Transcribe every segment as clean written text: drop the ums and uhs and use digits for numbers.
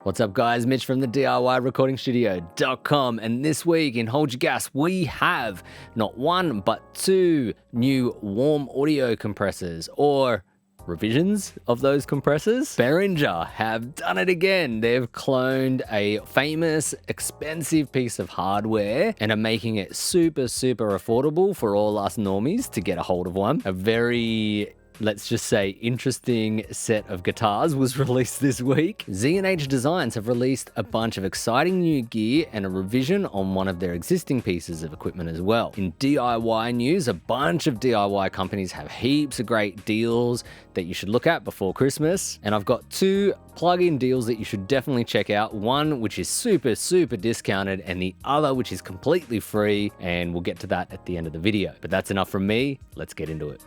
What's up guys, Mitch from the DIYRecordingstudio.com, and this week in Hold Your Gas we have not one but two new warm audio compressors, or revisions of those compressors. Behringer have done it again. They've cloned a famous expensive piece of hardware and are making it super affordable for all us normies to get a hold of one. A very, let's just say, interesting set of guitars was released this week. Z&H Designs have released a bunch of exciting new gear and a revision on one of their existing pieces of equipment as well. In DIY news, a bunch of DIY companies have heaps of great deals that you should look at before Christmas. And I've got two plug-in deals that you should definitely check out. One which is super discounted, and the other which is completely free, and we'll get to that at the end of the video. But that's enough from me. Let's get into it.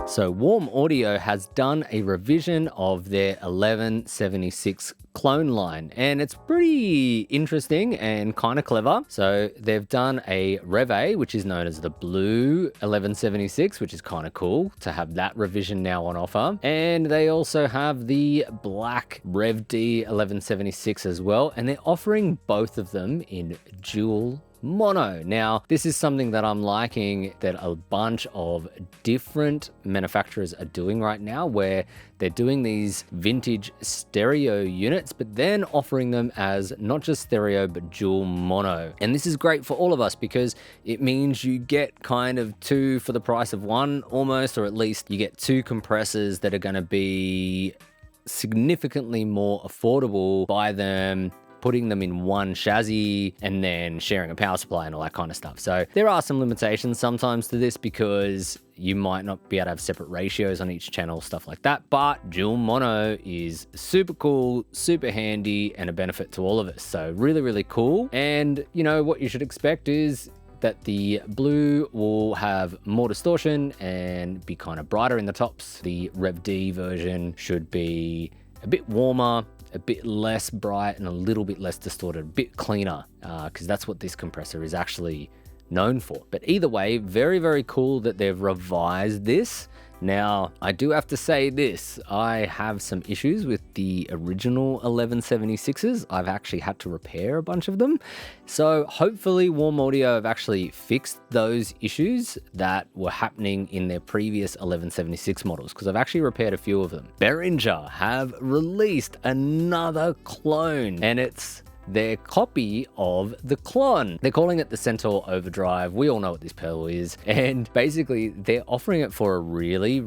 So Warm Audio has done a revision of their 1176 Klon line, and it's pretty interesting and kind of clever. So they've done a REVA, which is known as the blue 1176, which is kind of cool to have that revision now on offer. And they also have the black Rev D 1176 as well, and they're offering both of them in dual mono. Now, this is something that I'm liking that a bunch of different manufacturers are doing right now, where they're doing these vintage stereo units, but then offering them as not just stereo, but dual mono. And this is great for all of us because it means you get kind of two for the price of one almost, or at least you get two compressors that are going to be significantly more affordable by them putting them in one chassis and then sharing a power supply and all that kind of stuff. So there are some limitations sometimes to this because you might not be able to have separate ratios on each channel, stuff like that. But dual mono is super cool, super handy, and a benefit to all of us. So really cool. And you know what you should expect is that the blue will have more distortion and be kind of brighter in the tops. The Rev D version should be a bit warmer, a bit less bright, and a little bit less distorted, a bit cleaner, because that's what this compressor is actually known for. But either way, very cool that they've revised this. Now, I do have to say this, I have some issues with the original 1176s. I've actually had to repair a bunch of them. So hopefully Warm Audio have actually fixed those issues that were happening in their previous 1176 models, because I've actually repaired a few of them. Behringer have released another clone, and it's their copy of the Klon. They're calling it the Centaur Overdrive. We all know what this pedal is. And basically, they're offering it for a really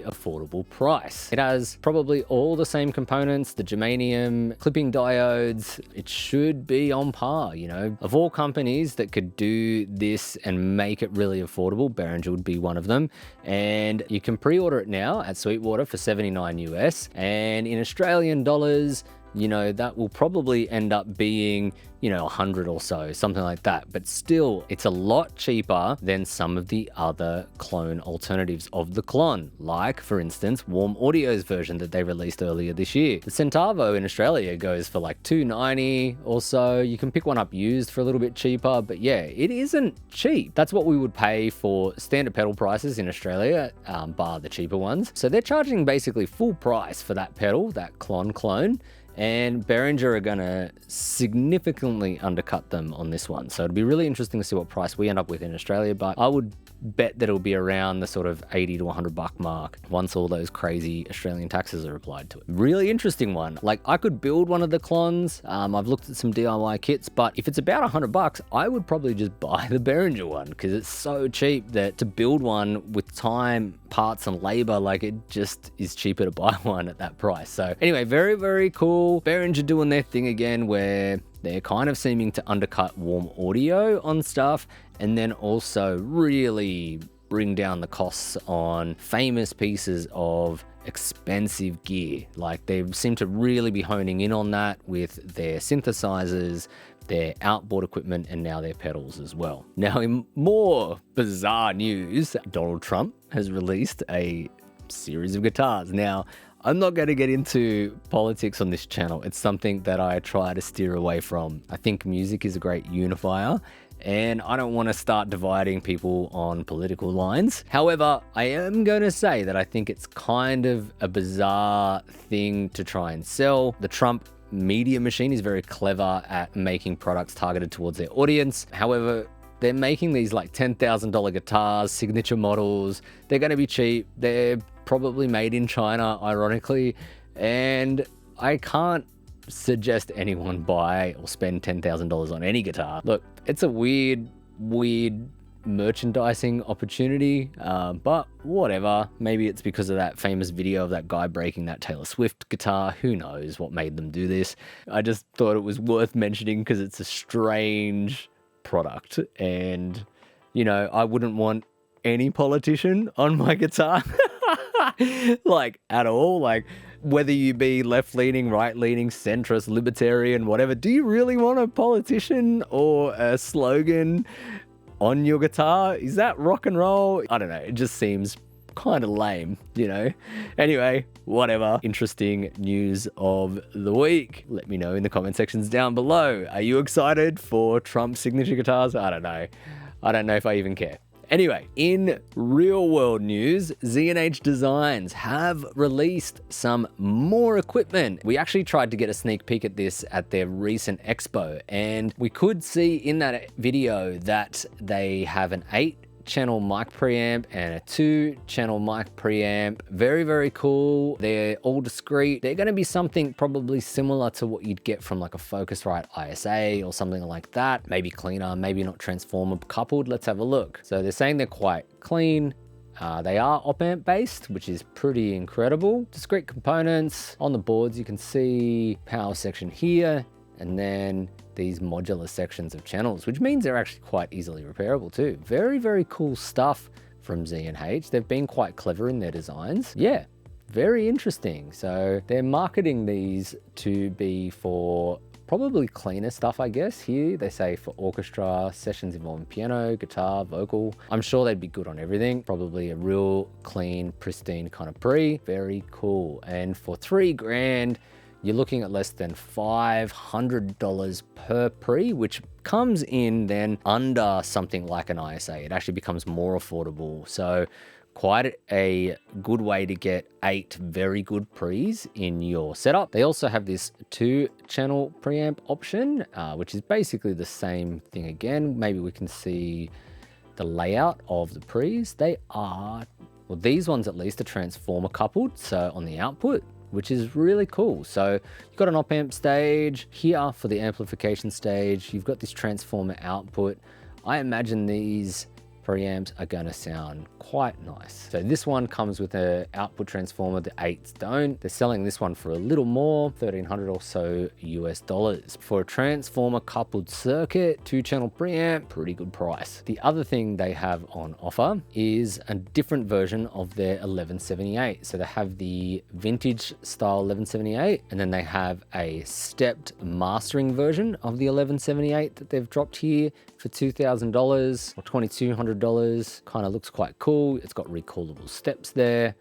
affordable price. It has probably all the same components, the germanium, clipping diodes. It should be on par, you know. Of all companies that could do this and make it really affordable, Behringer would be one of them. And you can pre-order it now at Sweetwater for $79 US. And in Australian dollars, you know, that will probably end up being, you know, 100 or so, something like that. But still, it's a lot cheaper than some of the other clone alternatives of the Klon, like, for instance, Warm Audio's version that they released earlier this year. The Centaur in Australia goes for like $290 or so. You can pick one up used for a little bit cheaper, but yeah, it isn't cheap. That's what we would pay for standard pedal prices in Australia, bar the cheaper ones. So they're charging basically full price for that pedal, that Klon clone. And Behringer are gonna significantly undercut them on this one. So it'll be really interesting to see what price we end up with in Australia, but I would bet that it'll be around the sort of 80 to 100 buck mark once all those crazy Australian taxes are applied to it. Really interesting one. Like, I could build one of the Klons. I've looked at some DIY kits, but if it's about 100 bucks, I would probably just buy the Behringer one because it's so cheap that to build one with time, parts, and labor, like, it just is cheaper to buy one at that price. So anyway, very cool. Behringer doing their thing again, where they're kind of seeming to undercut Warm Audio on stuff, and then also really bring down the costs on famous pieces of expensive gear. Like, they seem to really be honing in on that with their synthesizers, their outboard equipment, and now their pedals as well. Now, in more bizarre news, Donald Trump has released a series of guitars. Now, I'm not going to get into politics on this channel. It's something that I try to steer away from. I think music is a great unifier, and I don't want to start dividing people on political lines. However, I am going to say that I think it's kind of a bizarre thing to try and sell. The Trump media machine is very clever at making products targeted towards their audience. However, they're making these like $10,000 guitars, signature models. They're going to be cheap. They're probably made in China, ironically, and I can't suggest anyone buy or spend $10,000 on any guitar. Look, it's a weird merchandising opportunity, but whatever. Maybe it's because of that famous video of that guy breaking that Taylor Swift guitar. Who knows what made them do this? I just thought it was worth mentioning because it's a strange product, and you know, I wouldn't want any politician on my guitar like at all. Like, whether you be left-leaning, right-leaning, centrist, libertarian, whatever, do you really want a politician or a slogan on your guitar? Is that rock and roll? I don't know. It just seems kind of lame, you know? Anyway, whatever. Interesting news of the week. Let me know in the comment sections down below. Are you excited for Trump signature guitars? I don't know. I don't know if I even care. Anyway, in real world news, Z&H Designs have released some more equipment. We actually tried to get a sneak peek at this at their recent expo, and we could see in that video that they have an 8-channel mic preamp and a 2-channel mic preamp. Very, very cool. They're all discreet. They're going to be something probably similar to what you'd get from like a Focusrite ISA or something like that. Maybe cleaner, maybe not transformer coupled. Let's have a look. So they're saying they're quite clean. They are op-amp based, which is pretty incredible. Discrete components on the boards. You can see power section here, and then these modular sections of channels, which means they're actually quite easily repairable too. Very, very cool stuff from Z&H. They've been quite clever in their designs. Yeah, very interesting. So they're marketing these to be for probably cleaner stuff, I guess. Here they say for orchestra, sessions involving piano, guitar, vocal. I'm sure they'd be good on everything. Probably a real clean, pristine kind of pre. Very cool. And for $3,000, you're looking at less than $500 per pre, which comes in then under something like an ISA. It actually becomes more affordable. So quite a good way to get 8 very good pre's in your setup. They also have this 2-channel preamp option, which is basically the same thing again. Maybe we can see the layout of the pre's. They are, well, these ones at least are transformer coupled, so on the output, which is really cool. So you've got an op-amp stage here for the amplification stage. You've got this transformer output. I imagine these preamps are going to sound quite nice. So this one comes with an output transformer, the 8s don't. They're selling this one for a little more, $1,300 or so US dollars. For a transformer coupled circuit, 2-channel preamp, pretty good price. The other thing they have on offer is a different version of their 1178. So they have the vintage style 1178, and then they have a stepped mastering version of the 1178 that they've dropped here for $2,000 or $2,200. Kind of looks quite cool. It's got recallable steps there.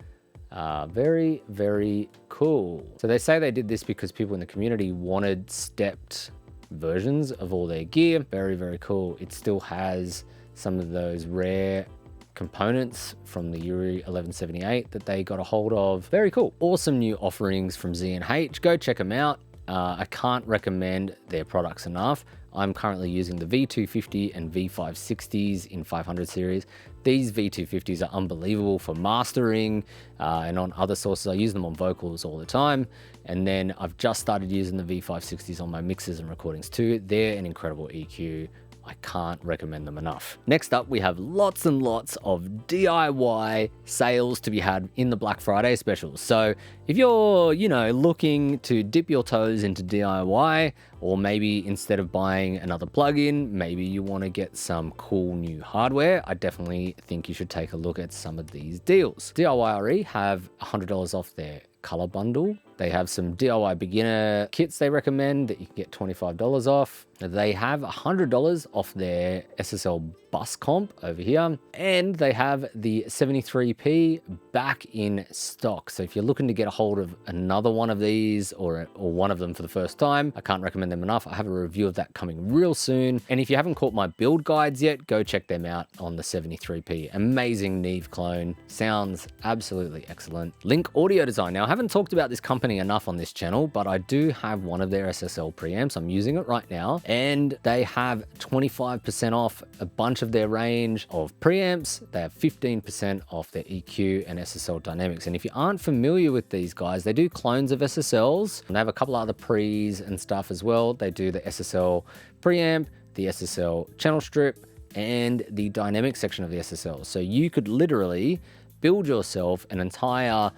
Very, very cool. So they say they did this because people in the community wanted stepped versions of all their gear. Very, very cool. It still has some of those rare components from the Yuri 1178 that they got a hold of. Very cool. Awesome new offerings from Z&H. Go check them out. I can't recommend their products enough. I'm currently using the V250 and V560s in 500 series. These V250s are unbelievable for mastering and on other sources. I use them on vocals all the time. And then I've just started using the V560s on my mixes and recordings too. They're an incredible EQ. I can't recommend them enough. Next up, we have lots and lots of DIY sales to be had in the Black Friday specials. So if you're, looking to dip your toes into DIY, or maybe instead of buying another plugin, maybe you want to get some cool new hardware, I definitely think you should take a look at some of these deals. DIYRE have $100 off their color bundle. They have some DIY beginner kits they recommend that you can get $25 off. They have $100 off their SSL bus comp over here. And they have the 73P back in stock. So if you're looking to get a hold of another one of these or one of them for the first time, I can't recommend recommend them enough. I have a review of that coming real soon. And if you haven't caught my build guides yet, go check them out on the 73P. Amazing Neve clone. Sounds absolutely excellent. Link Audio Design. Now, I haven't talked about this company enough on this channel, but I do have one of their SSL preamps. I'm using it right now, and they have 25% off a bunch of their range of preamps. They have 15% off their EQ and SSL dynamics. And if you aren't familiar with these guys, they do clones of SSLs, and they have a couple other pre's and stuff as well. They do the SSL preamp, the SSL channel strip, and the dynamic section of the SSL. So you could literally build yourself an entire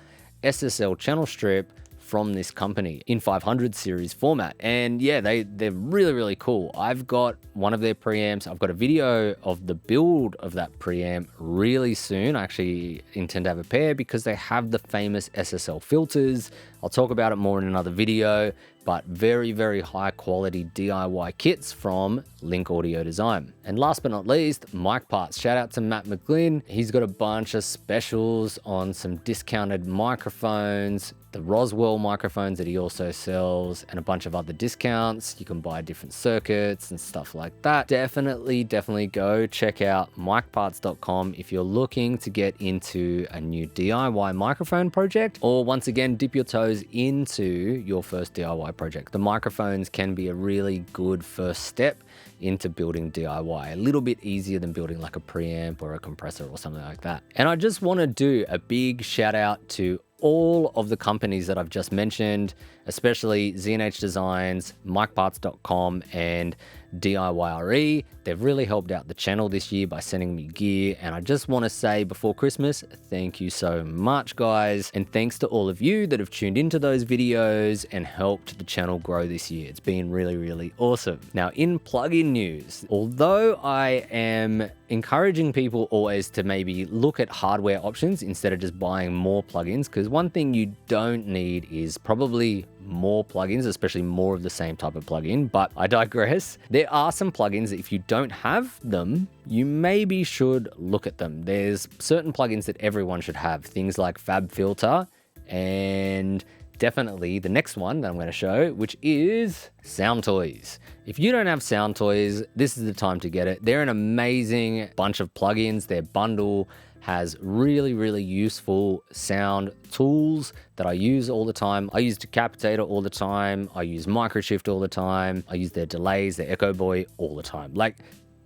SSL channel strip from this company in 500 series format. And yeah, they're really, really cool. I've got one of their preamps. I've got a video of the build of that preamp really soon. I actually intend to have a pair because they have the famous SSL filters. I'll talk about it more in another video, but very, very high quality DIY kits from Link Audio Design. And last but not least, mic parts. Shout out to Matt McGlynn. He's got a bunch of specials on some discounted microphones, the Roswell microphones that he also sells, and a bunch of other discounts. You can buy different circuits and stuff like that. Definitely go check out micparts.com if you're looking to get into a new DIY microphone project, or once again, dip your toes into your first DIY project. The microphones can be a really good first step into building DIY, a little bit easier than building like a preamp or a compressor or something like that. And I just want to do a big shout out to all of the companies that I've just mentioned, especially Z&H Designs, micparts.com, and DIYRE. They've really helped out the channel this year by sending me gear, and I just want to say before Christmas, thank you so much, guys, and thanks to all of you that have tuned into those videos and helped the channel grow this year. It's been really, really awesome. Now, in plugin news, although I am encouraging people always to maybe look at hardware options instead of just buying more plugins, because one thing you don't need is probably more plugins, especially more of the same type of plugin, but I digress. There are some plugins that if you don't have them, you maybe should look at them. There's certain plugins that everyone should have, things like Fab Filter, and definitely the next one that I'm going to show, which is Sound Toys. If you don't have Sound Toys, this is the time to get it. They're an amazing bunch of plugins. Their bundle has really, really useful sound tools that I use all the time. I use Decapitator all the time. I use Microshift all the time. I use their delays, their Echo Boy all the time. Like,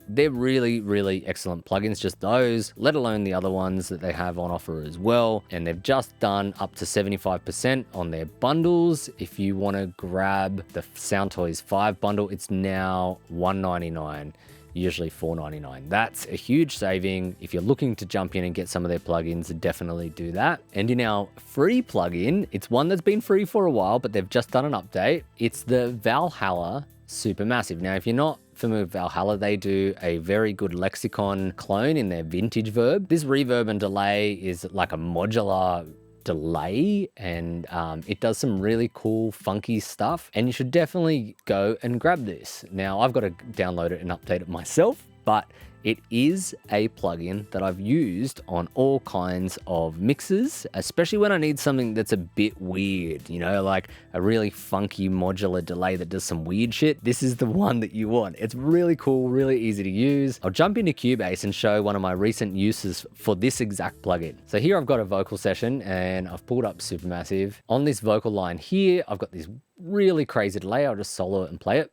they're really, really excellent plugins, just those, let alone the other ones that they have on offer as well. And they've just done up to 75% on their bundles. If you want to grab the Sound Toys 5 bundle, it's now $199. Usually $4.99. That's a huge saving. If you're looking to jump in and get some of their plugins, definitely do that. And in our free plugin, it's one that's been free for a while, but they've just done an update. It's the Valhalla Supermassive. Now, if you're not familiar with Valhalla, they do a very good lexicon clone in their vintage verb. This reverb and delay is like a modular delay, and it does some really cool funky stuff, and you should definitely go and grab this. Now, I've got to download it and update it myself, but it is a plugin that I've used on all kinds of mixes, especially when I need something that's a bit weird, you know, like a really funky modular delay that does some weird shit. This is the one that you want. It's really cool, really easy to use. I'll jump into Cubase and show one of my recent uses for this exact plugin. So here I've got a vocal session and I've pulled up Supermassive. On this vocal line here, I've got this really crazy delay. I'll just solo it and play it.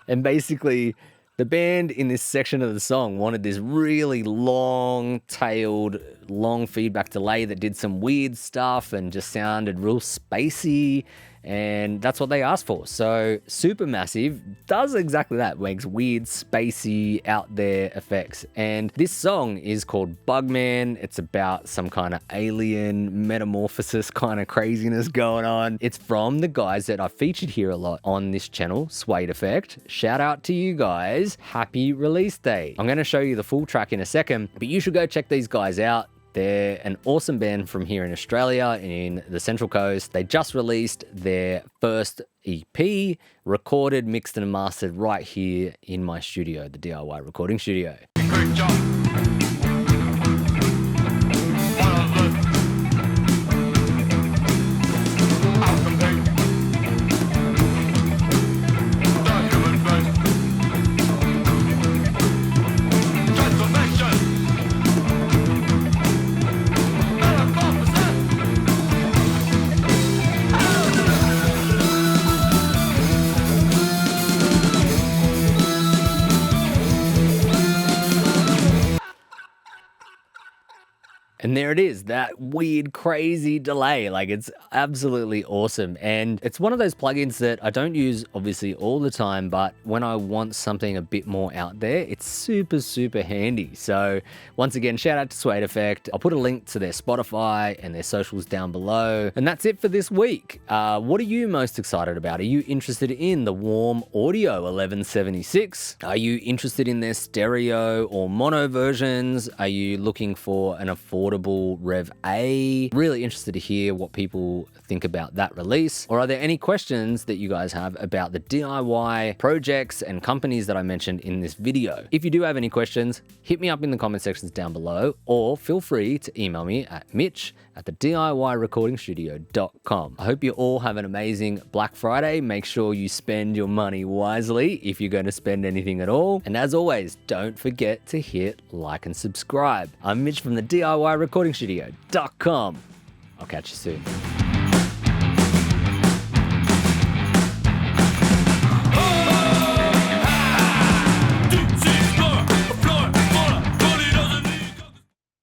And basically, the band in this section of the song wanted this really long-tailed, long feedback delay that did some weird stuff and just sounded real spacey, and that's what they asked for. So Supermassive does exactly that, makes weird, spacey, out there effects. And this song is called Bugman. It's about some kind of alien metamorphosis kind of craziness going on. It's from the guys that I've featured here a lot on this channel, Suede Effect. Shout out to you guys. Happy release date. I'm going to show you the full track in a second, but you should go check these guys out. They're an awesome band from here in Australia, in the Central Coast. They just released their first EP, recorded, mixed and mastered right here in my studio, the DIY recording studio. Great job. One of the And there it is, that weird, crazy delay. Like, it's absolutely awesome. And it's one of those plugins that I don't use, obviously, all the time, but when I want something a bit more out there, it's super, super handy. So once again, shout out to Suede Effect. I'll put a link to their Spotify and their socials down below. And that's it for this week. What are you most excited about? Are you interested in the Warm Audio 1176? Are you interested in their stereo or mono versions? Are you looking for an affordable Rev A? Really interested to hear what people think about that release. Or are there any questions that you guys have about the DIY projects and companies that I mentioned in this video? If you do have any questions, hit me up in the comment sections down below, or feel free to email me at mitch@thediyrecordingstudio.com. I hope you all have an amazing Black Friday. Make sure you spend your money wisely if you're going to spend anything at all. And as always, don't forget to hit like and subscribe. I'm Mitch from the DIYrecordingstudio.com. I'll catch you soon.